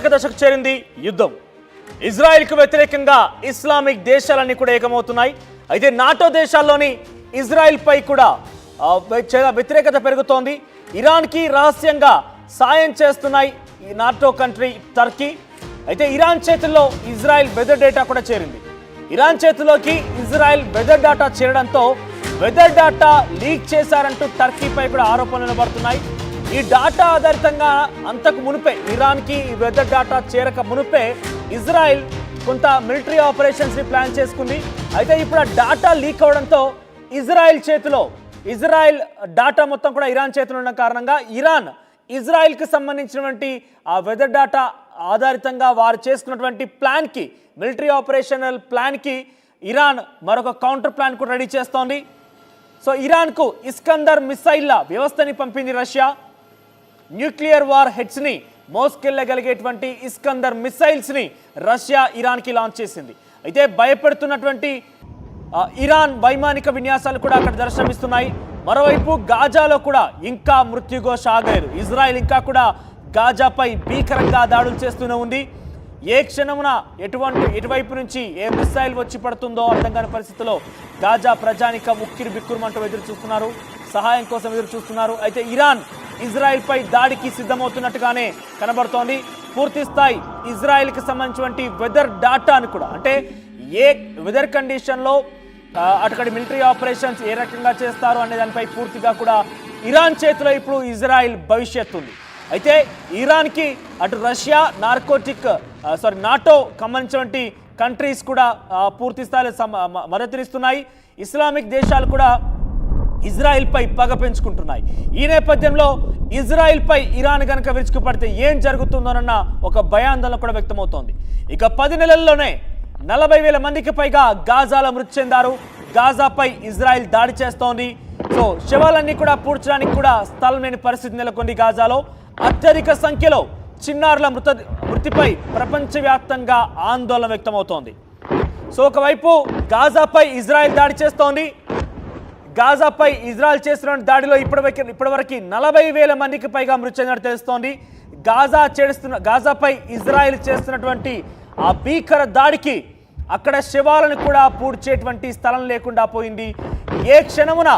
దశకు చేరింది యుద్ధం. ఇజ్రాయెల్కు వ్యతిరేకంగా ఇస్లామిక్ దేశాలన్నీ కూడా ఏకమవుతున్నాయి. అయితే నాటో దేశాల్లోని ఇజ్రాయెల్పై కూడా వ్యతిరేకత పెరుగుతోంది. ఇరాన్కి రహస్యంగా సాయం చేస్తున్నాయి ఈ నాటో కంట్రీ టర్కీ. అయితే ఇరాన్ చేతుల్లో ఇజ్రాయెల్ వెదర్ డేటా కూడా చేరింది. ఇరాన్ చేతిలోకి ఇజ్రాయెల్ వెదర్ డేటా చేరడంతో వెదర్ డేటా లీక్ చేశారంటూ టర్కీపై కూడా ఆరోపణలు పడుతున్నాయి. ఈ డాటా ఆధారితంగా అంతకు మునిపే ఇరాన్కి వెదర్ డాటా చేరక మునిపే ఇజ్రాయెల్ కొంత మిలిటరీ ఆపరేషన్స్ని ప్లాన్ చేసుకుంది. అయితే ఇప్పుడు ఆ డాటా లీక్ అవడంతో ఇజ్రాయెల్ డాటా మొత్తం కూడా ఇరాన్ చేతిలో ఉన్న కారణంగా ఇరాన్ ఇజ్రాయెల్కి సంబంధించినటువంటి ఆ వెదర్ డాటా ఆధారితంగా వారు చేసుకున్నటువంటి ప్లాన్కి, మిలిటరీ ఆపరేషనల్ ప్లాన్కి ఇరాన్ మరొక కౌంటర్ ప్లాన్ కూడా రెడీ చేస్తోంది. సో ఇరాన్కు ఇస్కందర్ మిసైల్ల వ్యవస్థని పంపింది రష్యా. న్యూక్లియర్ వార్ హెడ్స్ని మోసుకెళ్లగలిగేటువంటి ఇస్కందర్ మిసైల్స్ని రష్యా ఇరాన్కి లాంచ్ చేసింది. అయితే భయపెడుతున్నటువంటి ఇరాన్ వైమానిక విన్యాసాలు కూడా అక్కడ దర్శనమిస్తున్నాయి. మరోవైపు గాజాలో కూడా ఇంకా మృత్యుఘోష ఆగలేదు. ఇజ్రాయెల్ ఇంకా కూడా గాజాపై భీకరంగా దాడులు చేస్తూనే ఉంది. ఏ క్షణమున ఎటువైపు నుంచి ఏ మిసైల్ వచ్చి పడుతుందో అర్థం కాని పరిస్థితిలో గాజా ప్రజానికం ఉక్కిరి బిక్కురుమంటూ ఎదురు చూస్తున్నారు, సహాయం కోసం ఎదురు చూస్తున్నారు. అయితే ఇరాన్ ఇజ్రాయెల్పై దాడికి సిద్ధమవుతున్నట్టుగానే కనబడుతోంది. పూర్తి స్థాయి ఇజ్రాయెల్కి సంబంధించినటువంటి వెదర్ డాటాను కూడా, అంటే ఏ వెదర్ కండిషన్లో అటుకడి మిలిటరీ ఆపరేషన్స్ ఏ రకంగా చేస్తారు అనే దానిపై పూర్తిగా కూడా ఇరాన్ చేతిలో ఇప్పుడు ఇజ్రాయెల్ భవిష్యత్తు ఉంది. అయితే ఇరాన్కి అటు రష్యా నాటో సంబంధించినటువంటి కంట్రీస్ కూడా పూర్తి స్థాయిలో మద్దతునిస్తున్నాయి. ఇస్లామిక్ దేశాలు కూడా ఇజ్రాయెల్పై పగ పెంచుకుంటున్నాయి. ఈ నేపథ్యంలో ఇజ్రాయెల్పై ఇరాన్ కనుక విరుచుకుపడితే ఏం జరుగుతుందోనన్న ఒక భయాందోళన కూడా వ్యక్తమవుతోంది. ఇక 10 నెలల్లోనే 40,000 మందికి పైగా గాజాలో మృతి చెందారు. గాజాపై ఇజ్రాయెల్ దాడి చేస్తోంది. సో శవాలన్నీ కూడా పూడ్చడానికి కూడా స్థలం లేని పరిస్థితి నెలకొంది. గాజాలో అత్యధిక సంఖ్యలో చిన్నారుల మృతిపై ప్రపంచవ్యాప్తంగా ఆందోళన వ్యక్తమవుతోంది. సో ఒకవైపు గాజాపై ఇజ్రాయెల్ దాడి చేస్తోంది. గాజాపై ఇజ్రాయెల్ చేస్తున్న దాడిలో ఇప్పటివరకు 40,000 మందికి పైగా మృతి చెందినట్టు తెలుస్తోంది. గాజాపై ఇజ్రాయెల్ చేస్తున్నటువంటి ఆ భీకర దాడికి అక్కడ శవాలను కూడా పూడ్చేటువంటి స్థలం లేకుండా పోయింది. ఏ క్షణమున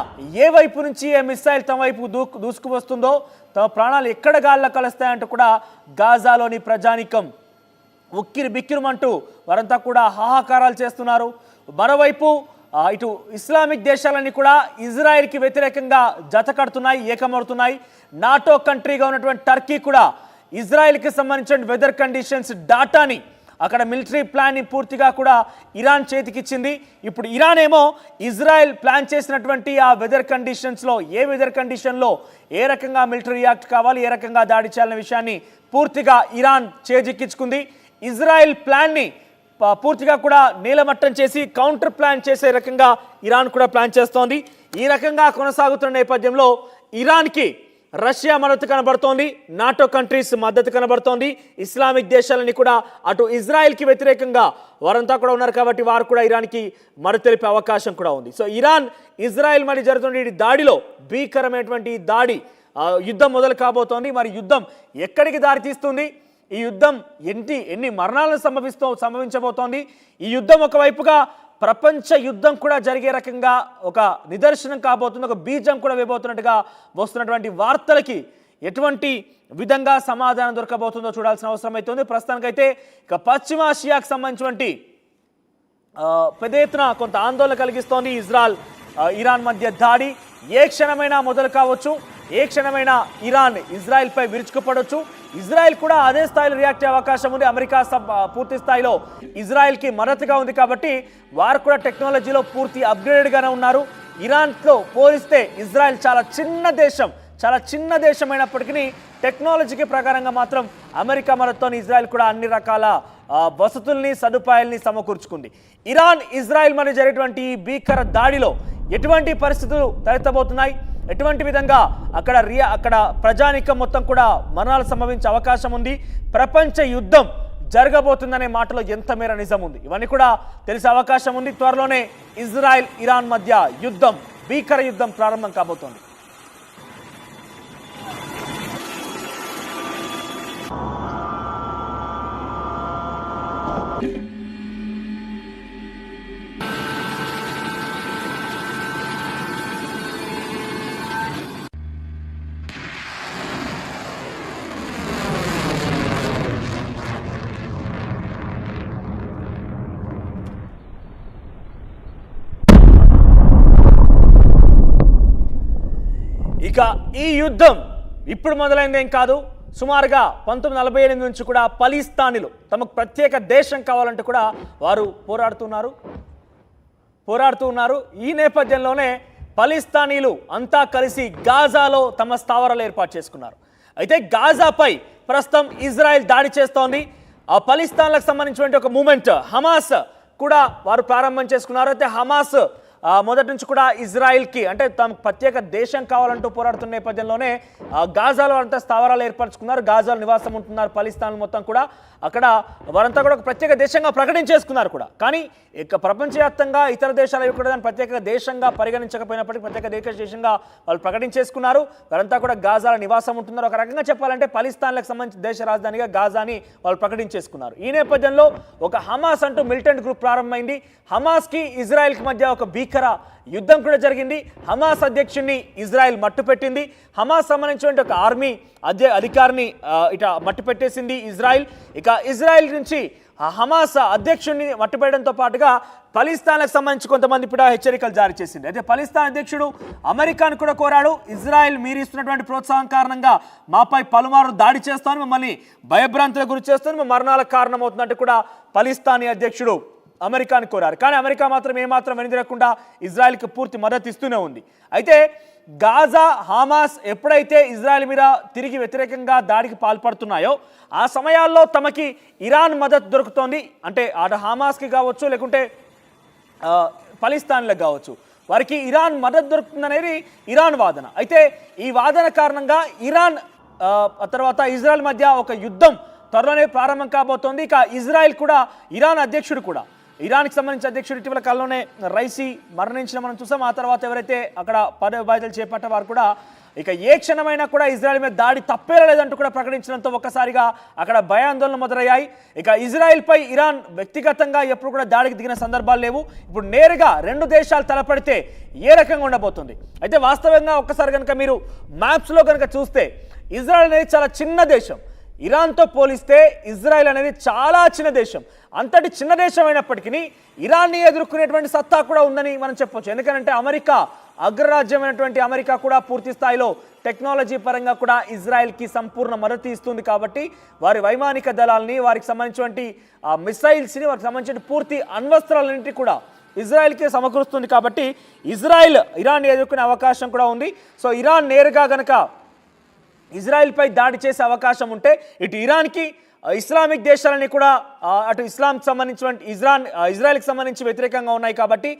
ఏ వైపు నుంచి ఏ మిసైల్ తమ వైపు దూసుకు వస్తుందో, తమ ప్రాణాలు ఎక్కడ గాల్లో కలుస్తాయంటూ కూడా గాజాలోని ప్రజానికం ఉక్కిరి బిక్కిరిమంటూ వారంతా కూడా హాహాకారాలు చేస్తున్నారు. మరోవైపు ఇటు ఇస్లామిక్ దేశాలన్నీ కూడా ఇజ్రాయెల్కి వ్యతిరేకంగా జత కడుతున్నాయి, ఏకమవుతున్నాయి. నాటో కంట్రీగా ఉన్నటువంటి టర్కీ కూడా ఇజ్రాయెల్కి సంబంధించిన వెదర్ కండిషన్స్ డాటాని, అక్కడ మిలిటరీ ప్లాన్ని పూర్తిగా కూడా ఇరాన్ చేతికిచ్చింది. ఇప్పుడు ఇరాన్ ఏమో ఇజ్రాయెల్ ప్లాన్ చేసినటువంటి ఆ వెదర్ కండిషన్స్లో ఏ వెదర్ కండిషన్లో ఏ రకంగా మిలిటరీ రియాక్ట్ కావాలి, ఏ రకంగా దాడి చేయాలనే విషయాన్ని పూర్తిగా ఇరాన్ చేజిక్కించుకుంది. ఇజ్రాయెల్ ప్లాన్ని పూర్తిగా కూడా నీలమట్టం చేసి కౌంటర్ ప్లాన్ చేసే రకంగా ఇరాన్ కూడా ప్లాన్ చేస్తోంది. ఈ రకంగా కొనసాగుతున్న నేపథ్యంలో ఇరాన్కి రష్యా మద్దతు కనబడుతోంది, నాటో కంట్రీస్ మద్దతు కనబడుతోంది. ఇస్లామిక్ దేశాలని కూడా అటు ఇజ్రాయెల్కి వ్యతిరేకంగా వారంతా కూడా ఉన్నారు కాబట్టి వారు కూడా ఇరాన్కి మద్దతు తెలిపే అవకాశం కూడా ఉంది. సో ఇరాన్ ఇజ్రాయెల్ మరి జరుగుతున్న ఈ దాడిలో భీకరమైనటువంటి దాడి యుద్ధం మొదలు కాబోతోంది. మరి యుద్ధం ఎక్కడికి దారితీస్తుంది, ఈ యుద్ధం ఎన్ని మరణాలను సంభవించబోతోంది, ఈ యుద్ధం ఒకవైపుగా ప్రపంచ యుద్ధం కూడా జరిగే రకంగా ఒక నిదర్శనం కాబోతుంది, ఒక బీజం కూడా వేయబోతున్నట్టుగా వస్తున్నటువంటి వార్తలకి ఎటువంటి విధంగా సమాధానం దొరకబోతుందో చూడాల్సిన అవసరం అవుతుంది. ప్రస్తుతానికైతే ఇక పశ్చిమాసియాకు సంబంధించినటువంటి పెద్ద ఎత్తున కొంత ఆందోళన కలిగిస్తోంది ఇరాన్ మధ్య దాడి. ఏ క్షణమైనా మొదలు కావచ్చు, ఏ క్షణమైనా ఇరాన్ ఇజ్రాయెల్పై విరుచుకుపడవచ్చు. ఇజ్రాయెల్ కూడా అదే స్థాయిలో రియాక్ట్ అయ్యే అవకాశం ఉంది. అమెరికా పూర్తి స్థాయిలో ఇజ్రాయెల్కి మద్దతుగా ఉంది కాబట్టి వారు కూడా టెక్నాలజీలో పూర్తి అప్గ్రేడెడ్గానే ఉన్నారు. ఇరాన్తో పోలిస్తే ఇజ్రాయెల్ చాలా చిన్న దేశం అయినప్పటికీ టెక్నాలజీకి ప్రకారంగా మాత్రం అమెరికా మద్దతుతో ఇజ్రాయెల్ కూడా అన్ని రకాల వసతుల్ని, సదుపాయాల్ని సమకూర్చుకుంది. ఇరాన్ ఇజ్రాయెల్ మధ్య జరిగేటువంటి భీకర దాడిలో ఎటువంటి పరిస్థితులు తలెత్తబోతున్నాయి, ఎటువంటి విధంగా అక్కడ ప్రజానికం మొత్తం కూడా మరణాలు సంభవించే అవకాశం ఉంది, ప్రపంచ యుద్ధం జరగబోతుందనే మాటలో ఎంత మేర నిజం ఉంది, ఇవన్నీ కూడా తెలిసే అవకాశం ఉంది. త్వరలోనే ఇజ్రాయెల్ ఇరాన్ మధ్య యుద్ధం, భీకర యుద్ధం ప్రారంభం కాబోతోంది. ఇక ఈ యుద్ధం ఇప్పుడు మొదలైందేం కాదు. సుమారుగా 1948 నుంచి కూడా పలిస్తానీలు తమకు ప్రత్యేక దేశం కావాలంటే కూడా వారు పోరాడుతూ ఉన్నారు. ఈ నేపథ్యంలోనే పలిస్తానీలు అంతా కలిసి గాజాలో తమ స్థావరాలు ఏర్పాటు చేసుకున్నారు. అయితే గాజాపై ప్రస్తుతం ఇజ్రాయెల్ దాడి చేస్తోంది. ఆ పలిస్తాన్లకు సంబంధించినటువంటి ఒక మూమెంట్ హమాస్ కూడా వారు ప్రారంభం చేసుకున్నారు. అయితే హమాస్ మొదటి నుంచి కూడా ఇజ్రాయిల్కి అంటే తమకు ప్రత్యేక దేశం కావాలంటూ పోరాడుతున్న నేపథ్యంలోనే గాజాలో అంతా స్థావరాలు ఏర్పరచుకున్నారు. గాజాలో నివాసం ఉంటున్నారు పలిస్తాన్ మొత్తం కూడా. అక్కడ వారంతా కూడా ఒక ప్రత్యేక దేశంగా ప్రకటించేసుకున్నారు కూడా. కానీ ఇక ప్రపంచవ్యాప్తంగా ఇతర దేశాలు కూడా దాన్ని ప్రత్యేక దేశంగా పరిగణించకపోయినప్పటికీ ప్రత్యేక దేశంగా వాళ్ళు ప్రకటించేసుకున్నారు. వారంతా కూడా గాజాలో నివాసం ఉంటున్నారు. ఒక రకంగా చెప్పాలంటే పలిస్తాన్లకు సంబంధించిన దేశ రాజధానిగా గాజాని వాళ్ళు ప్రకటించేసుకున్నారు. ఈ నేపథ్యంలో ఒక హమాస్ అంటూ మిలిటెంట్ గ్రూప్ ప్రారంభమైంది. హమాస్కి ఇజ్రాయెల్కి మధ్య ఒక భీకర యుద్ధం కూడా జరిగింది. హమాస్ అధ్యక్షుడిని ఇజ్రాయెల్ మట్టుపెట్టింది. హమాస్ సంబంధించిన ఒక ఆర్మీ అధికారిని ఇట మట్టుపెట్టేసింది ఇజ్రాయెల్. ఇక ఇజ్రాయెల్ నుంచి హమాస్ అధ్యక్షుడిని మట్టుపెట్టడంతో పాటుగా పలిస్తాన్లకు సంబంధించి కొంతమంది కూడా హెచ్చరికలు జారీ చేసింది. అయితే పలిస్తాన్ అధ్యక్షుడు అమెరికాను కూడా కోరాడు. ఇజ్రాయెల్ మీరు ఇస్తున్నటువంటి ప్రోత్సాహం కారణంగా మాపై పలుమారు దాడి చేస్తాను, మిమ్మల్ని భయభ్రాంతులకు గురి చేస్తాను, మీ మరణాలకు కారణమవుతుందంటే కూడా పలిస్తానీ అధ్యక్షుడు అమెరికాను కోరారు. కానీ అమెరికా మాత్రం ఏమాత్రం వెనుదిరగకుండా ఇజ్రాయెల్కి పూర్తి మద్దతు ఇస్తూనే ఉంది. అయితే గాజా హమాస్ ఎప్పుడైతే ఇజ్రాయెల్ మీద తిరిగి వ్యతిరేకంగా దాడికి పాల్పడుతున్నాయో ఆ సమయాల్లో తమకి ఇరాన్ మద్దతు దొరుకుతోంది. అంటే అటు హమాస్కి కావచ్చు లేకుంటే పలిస్తాన్లకు కావచ్చు, వారికి ఇరాన్ మద్దతు దొరుకుతుందనేది ఇరాన్ వాదన. అయితే ఈ వాదన కారణంగా ఇరాన్ తర్వాత ఇజ్రాయెల్ మధ్య ఒక యుద్ధం త్వరలోనే ప్రారంభం కాబోతోంది. ఇక ఇజ్రాయెల్ కూడా ఇరాన్ అధ్యక్షుడు కూడా ఇరాన్కి సంబంధించిన అధ్యక్షుడు ఇటీవల కాలంలోనే రైసీ మరణించిన మనం చూసాం. ఆ తర్వాత ఎవరైతే అక్కడ పదవి బాధ్యతలు చేపట్టే వారు కూడా ఇక ఏ క్షణమైనా కూడా ఇజ్రాయెల్ మీద దాడి తప్పేలేదంటూ కూడా ప్రకటించడంతో ఒక్కసారిగా అక్కడ భయాందోళనలు మొదలయ్యాయి. ఇక ఇజ్రాయెల్పై ఇరాన్ వ్యక్తిగతంగా ఎప్పుడు కూడా దాడికి దిగిన సందర్భాలు లేవు. ఇప్పుడు నేరుగా రెండు దేశాలు తలపడితే ఏ రకంగా ఉండబోతుంది. అయితే వాస్తవంగా ఒక్కసారి కనుక మీరు మ్యాప్స్లో కనుక చూస్తే ఇజ్రాయెల్ అనేది చాలా చిన్న దేశం. ఇరాన్తో పోలిస్తే ఇజ్రాయెల్ అనేది చాలా చిన్న దేశం. అంతటి చిన్న దేశం అయినప్పటికీ ఇరాన్ని ఎదుర్కొనేటువంటి సత్తా కూడా ఉందని మనం చెప్పొచ్చు. ఎందుకంటే అమెరికా అగ్రరాజ్యమైనటువంటి అమెరికా కూడా పూర్తి స్థాయిలో టెక్నాలజీ పరంగా కూడా ఇజ్రాయెల్కి సంపూర్ణ మద్దతు ఇస్తుంది. కాబట్టి వారి వైమానిక దళాలని, వారికి సంబంధించినటువంటి మిసైల్స్ని, వారికి సంబంధించిన పూర్తి అణ్వస్త్రాలన్నింటినీ కూడా ఇజ్రాయెల్కి సమకూరుస్తుంది. కాబట్టి ఇజ్రాయెల్ ఇరాన్ని ఎదుర్కొనే అవకాశం కూడా ఉంది. సో ఇరాన్ నేరుగా గనక ఇజ్రాయెల్పై దాడి చేసే అవకాశం ఉంటే ఇటు ఇరాన్కి ఇస్లామిక్ దేశాలని కూడా అటు ఇస్లాంకి సంబంధించిన ఇజ్రాయెల్కి సంబంధించి వ్యతిరేకంగా ఉన్నాయి. కాబట్టి